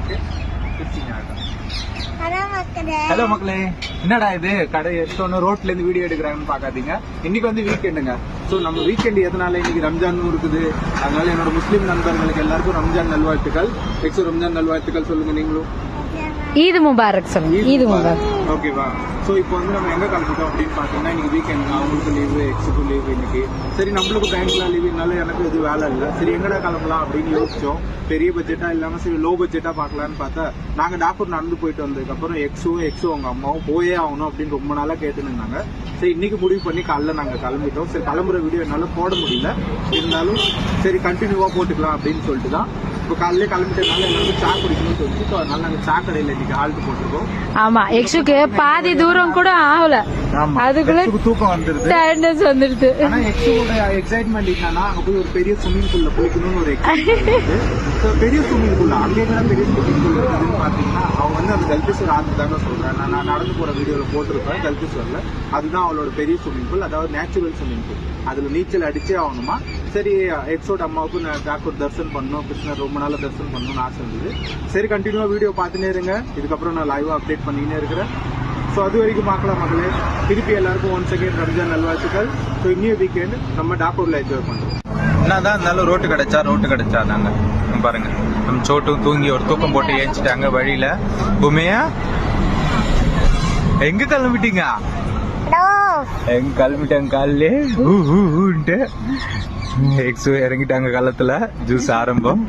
Okay hello மக்களே, என்னடா இது கடை எடுத்தோன்னு ரோட்ல இருந்து வீடியோ எடுக்கிறாங்கன்னு பாக்காதீங்க. இன்னைக்கு வந்து வீக்கெண்டுங்க. ஸோ நம்ம வீக்கெண்ட் எதனால இன்னைக்கு ரம்ஜானும் இருக்குது. அதனால என்னோட முஸ்லீம் நண்பர்களுக்கு எல்லாருக்கும் ரம்ஜான் நல்வாழ்த்துக்கள். எக்ஸோ ரம்ஜான் நல்வாழ்த்துக்கள் சொல்லுங்க நீங்களும். ஈத் முபாரக் சொல்லுங்க. ஈத் முபாரக். ஓகேவா? ஸோ இப்போ வந்து நம்ம எங்க கிளம்பிட்டோம் அப்படின்னு பாத்தீங்கன்னா, இன்னைக்கு வீக்கெண்ட் அவங்களுக்கு லீவு, எக்ஸுக்கும் லீவு இன்னைக்கு. சரி, நம்மளுக்கு பேங்க்ல லீவு, இருந்தாலும் எனக்கு இது வேலை இல்லை. சரி, எங்கடா கிளம்பலாம் அப்படின்னு யோசிச்சோம். பெரிய பட்ஜெட்டா இல்லாம சரி லோ பட்ஜெட்டா பாக்கலாம்னு பார்த்தா, நாங்க டாக்டர் நடந்து போயிட்டு வந்ததுக்கு அப்புறம் எக்ஸோ அவங்க அம்மாவும் போயே ஆகணும் அப்படின்னு ரொம்ப நாளா கேட்டு இருந்தாங்க. சரி, இன்னைக்கு முடிவு பண்ணி காலைல நாங்க கிளம்பிட்டோம். சரி, கிளம்புற வீடியோ என்னால போட முடியல, இருந்தாலும் சரி கண்டினியூவா போட்டுக்கலாம் அப்படின்னு சொல்லிட்டு தான் இப்போ காலையிலே கிளம்பிட்டதுனால எல்லாருக்கும் சா குடிக்கணும்னு சொல்லிட்டு அதனால நாங்க சா கடையில இன்னைக்கு ஆல்ட்டு போட்டிருக்கோம். ஆமா, எக்ஸுக்கு பாதி தூரம் கூட ஆகல, அதுக்குள்ள தூக்கம் வந்துருது, டயர்ட்னஸ் வந்துருது. ஆனா எக்ஸோட எக்ஸைட்மெண்ட் என்னன்னா, அங்க போய் ஒரு பெரிய ஸ்விம்மிங் பூல்ல குளிக்கணும்னு ஒரு எக்ஸைட்மெண்ட். பெரிய ஸ்விம்மிங் பூல் அங்கே பெரிய ஸ்விம்மிங் பூல் இருக்குதுன்னு பாத்தீங்கன்னா, அவங்க வந்து அந்த கல்பீஸ்வர் ஆத்து தாங்க சொல்றேன். நான் நடந்து போற வீடியோல போட்டிருப்பேன். கல்பீஸ்வர்ல அதுதான் அவளோட பெரிய ஸ்விம்மிங் பூல், அதாவது நேச்சுரல் ஸ்விம்மிங் பூல். அதுல நீச்சல் அடிச்சே ஆகணுமா. சரி, எக்ஸோட அம்மாவுக்கு நான் டாக்டர் தரிசனம் பண்ணணும், கிருஷ்ணர் ரொம்ப நாளா தரிசனம் பண்ணணும்னு ஆசை இருந்தது. சரி, கண்டினியூவா வீடியோ பார்த்துனே இருங்க. இதுக்கப்புறம் நான் லைவா அப்டேட் பண்ணினே இருக்கிறேன். ஸோ அது வரைக்கும் பார்க்கலாம் மக்களே. திருப்பி எல்லாருக்கும் ஒன்ஸ் அகேன் ரம்ஜான் நல்வாழ்த்துக்கள். ஸோ இன்னிய வீக்கெண்ட் நம்ம டாக்கூர்ல என்ஜாய் பண்றோம். என்னதான் இருந்தாலும் ரோட்டு கிடைச்சா நாங்க பாருங்க, நம்ம சோட்டும் தூங்கி ஒரு தூக்கம் போட்டு ஏஞ்சிட்டாங்க வழியில. உமையா எங்க கிளம்பிட்டீங்க? எங்க கிளம்பிட்டாங்க காலையிலே எக்ஸோ இறங்கிட்டாங்க. காலத்துல ஜூஸ் ஆரம்பம்.